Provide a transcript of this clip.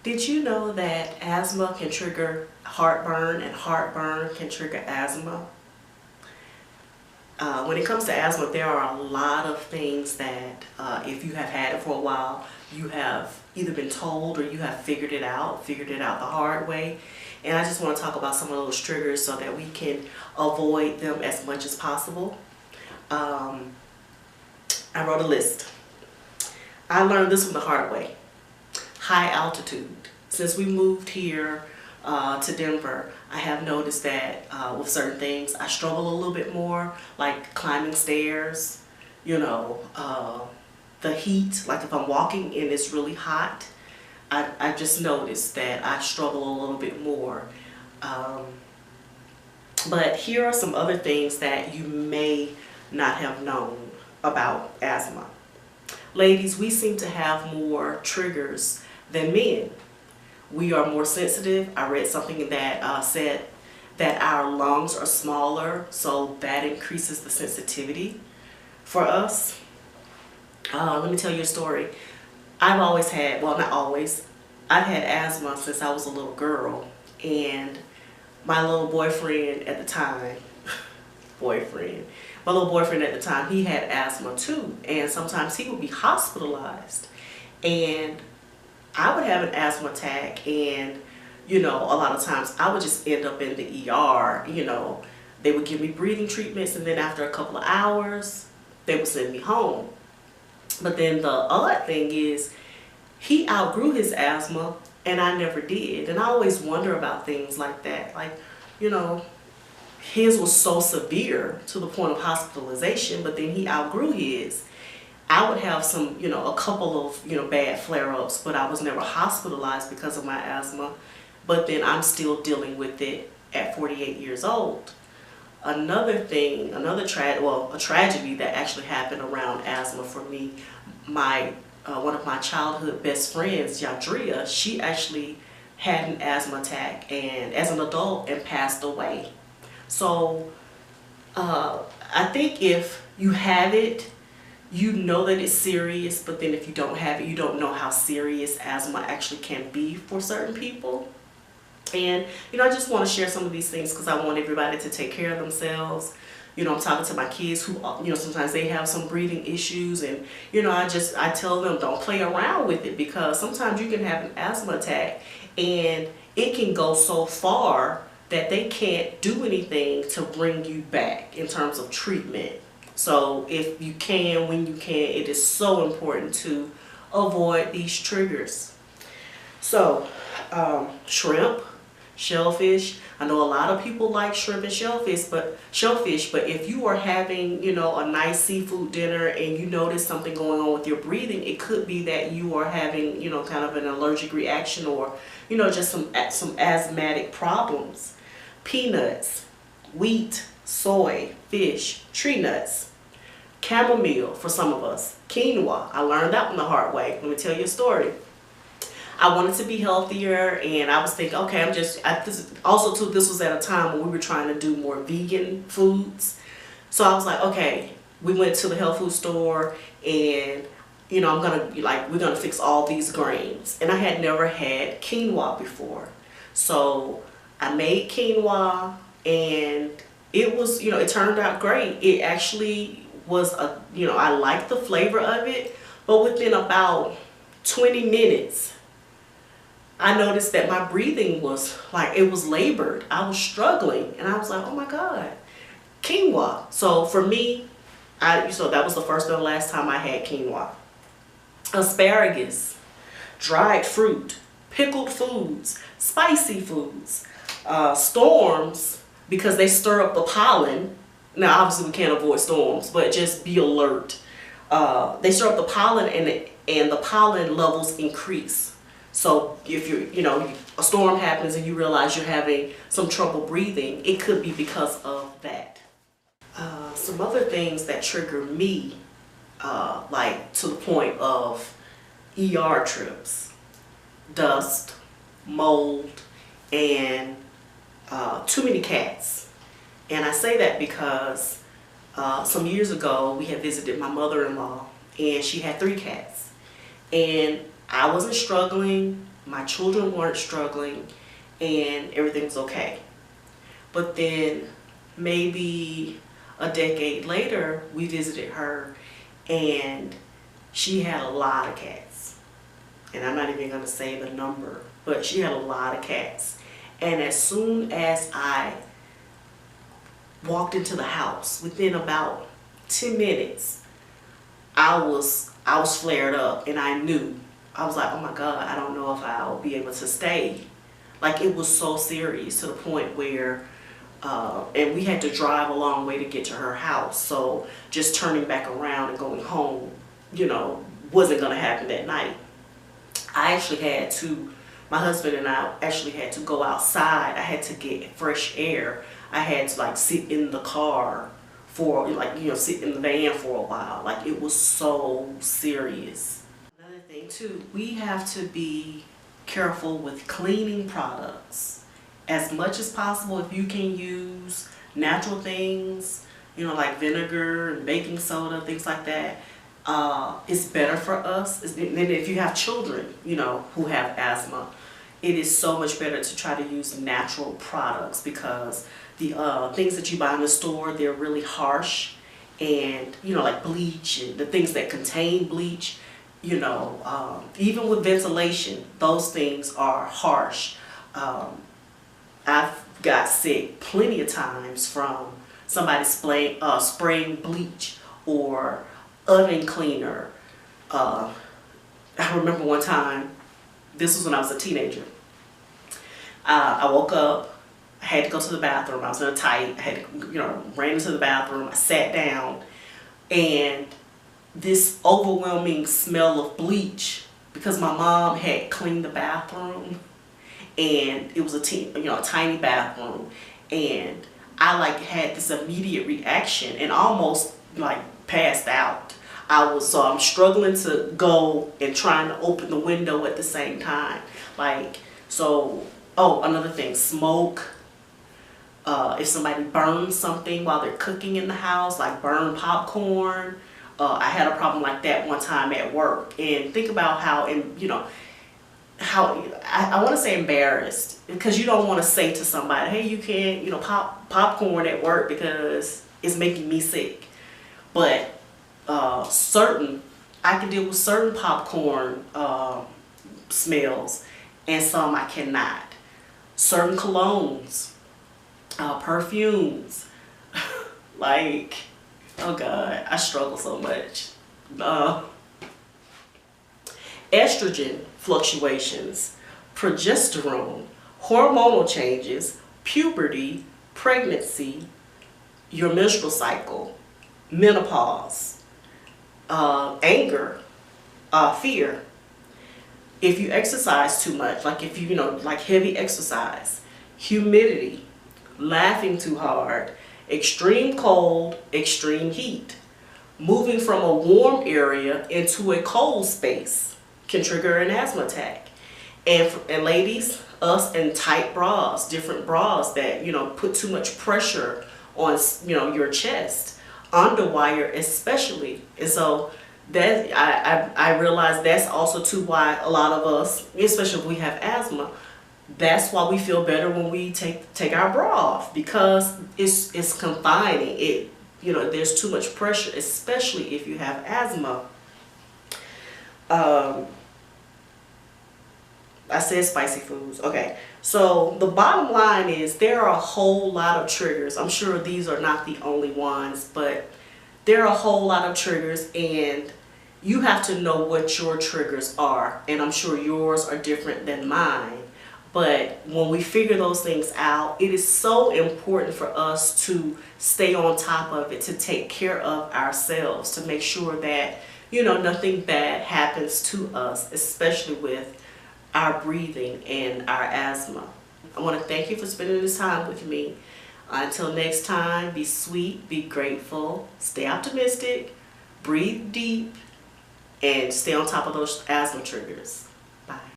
Did you know that asthma can trigger heartburn and heartburn can trigger asthma? When it comes to asthma, there are a lot of things that if you have had it for a while, you have either been told or you have figured it out the hard way. And I just want to talk about some of those triggers so that we can avoid them as much as possible. I wrote a list. I learned this one the hard way. High altitude. Since we moved here to Denver, I have noticed that with certain things I struggle a little bit more, like climbing stairs, the heat, like if I'm walking and it's really hot, I just noticed that I struggle a little bit more. But here are some other things that you may not have known about asthma. Ladies, we seem to have more triggers than men. We are more sensitive. I read something that said that our lungs are smaller, so that increases the sensitivity for us. Let me tell you a story. I've always had, well, not always, I've had asthma since I was a little girl, and my little boyfriend at the time, he had asthma too, and sometimes he would be hospitalized, and I would have an asthma attack, and a lot of times I would just end up in the ER. They would give me breathing treatments, and then after a couple of hours they would send me home. But then the odd thing is he outgrew his asthma and I never did, and I always wonder about things like that. Like, his was so severe to the point of hospitalization, but then he outgrew his. I would have some, a couple of, bad flare-ups, but I was never hospitalized because of my asthma. But then I'm still dealing with it at 48 years old. Another thing, a tragedy that actually happened around asthma for me, one of my childhood best friends, Yadria, she actually had an asthma attack and as an adult and passed away. So I think if you have it, you know that it's serious, but then if you don't have it, you don't know how serious asthma actually can be for certain people. And, I just want to share some of these things because I want everybody to take care of themselves. I'm talking to my kids who, sometimes they have some breathing issues, and, I tell them don't play around with it, because sometimes you can have an asthma attack and it can go so far that they can't do anything to bring you back in terms of treatment. So if you can, when you can, it is so important to avoid these triggers. So shrimp, shellfish. I know a lot of people like shrimp and shellfish, but if you are having, a nice seafood dinner and you notice something going on with your breathing, it could be that you are having, kind of an allergic reaction, or, just some asthmatic problems. Peanuts, wheat, soy, fish, tree nuts, chamomile for some of us, quinoa. I learned that one the hard way. Let me tell you a story. I wanted to be healthier, and I was thinking, okay, this was at a time when we were trying to do more vegan foods. So I was like, okay, we went to the health food store, and we're gonna fix all these grains. And I had never had quinoa before. So I made quinoa, and it was, it turned out great. It actually was I liked the flavor of it, but within about 20 minutes, I noticed that my breathing was it was labored. I was struggling, and I was like, oh my God, quinoa. So for me, so that was the first and the last time I had quinoa. Asparagus, dried fruit, pickled foods, spicy foods, storms, because they stir up the pollen. Now obviously we can't avoid storms, but just be alert. They stir up the pollen, and the pollen levels increase. So if a storm happens and you realize you're having some trouble breathing, it could be because of that. Some other things that trigger me, to the point of ER trips: dust, mold, and too many cats. And I say that because some years ago we had visited my mother-in-law, and she had 3 cats. And I wasn't struggling. my children weren't struggling, and everything was okay. But then maybe a decade later, we visited her, and she had a lot of cats. And I'm not even going to say the number, but she had a lot of cats. And as soon as I walked into the house, within about 10 minutes, I was flared up, and I knew. I was like, oh my God, I don't know if I'll be able to stay. Like, it was so serious to the point where, and we had to drive a long way to get to her house. So just turning back around and going home, wasn't going to happen that night. I actually had to, my husband and I actually had to go outside. I had to get fresh air. I had to sit in the car for sit in the van for a while. Like, it was so serious. Another thing too, we have to be careful with cleaning products. As much as possible, if you can use natural things, like vinegar and baking soda, things like that, it's better for us. And then if you have children, who have asthma, it is so much better to try to use natural products, because the things that you buy in the store, they're really harsh, and like bleach and the things that contain bleach, even with ventilation, those things are harsh. I've got sick plenty of times from somebody spraying bleach or oven cleaner. I remember one time, this was when I was a teenager. I woke up, I had to go to the bathroom. I was in a tight, I had to, ran into the bathroom. I sat down, and this overwhelming smell of bleach, because my mom had cleaned the bathroom, and it was a tiny bathroom, and I had this immediate reaction and almost passed out. I'm struggling to go and trying to open the window at the same time. Oh, another thing, smoke. If somebody burns something while they're cooking in the house, like burned popcorn. I had a problem like that one time at work. And think about how, I want to say embarrassed, because you don't want to say to somebody, hey, you can't, pop popcorn at work because it's making me sick. But I can deal with certain popcorn smells, and some I cannot. Certain colognes, perfumes, oh God, I struggle so much. Estrogen fluctuations, progesterone, hormonal changes, puberty, pregnancy, your menstrual cycle, menopause, anger, fear. If you exercise too much, if you, heavy exercise, humidity, laughing too hard, extreme cold, extreme heat, moving from a warm area into a cold space can trigger an asthma attack. And ladies, us in tight bras, different bras that, put too much pressure on, your chest, underwire especially. And so that I realize that's also too why a lot of us, especially if we have asthma, that's why we feel better when we take our bra off, because it's confining. There's too much pressure, especially if you have asthma. I said spicy foods. Okay, so the bottom line is there are a whole lot of triggers. I'm sure these are not the only ones, but there are a whole lot of triggers, and you have to know what your triggers are. And I'm sure yours are different than mine. But when we figure those things out, it is so important for us to stay on top of it, to take care of ourselves, to make sure that, nothing bad happens to us, especially with our breathing and our asthma. I want to thank you for spending this time with me. Until next time, be sweet, be grateful, stay optimistic, breathe deep, and stay on top of those asthma triggers. Bye.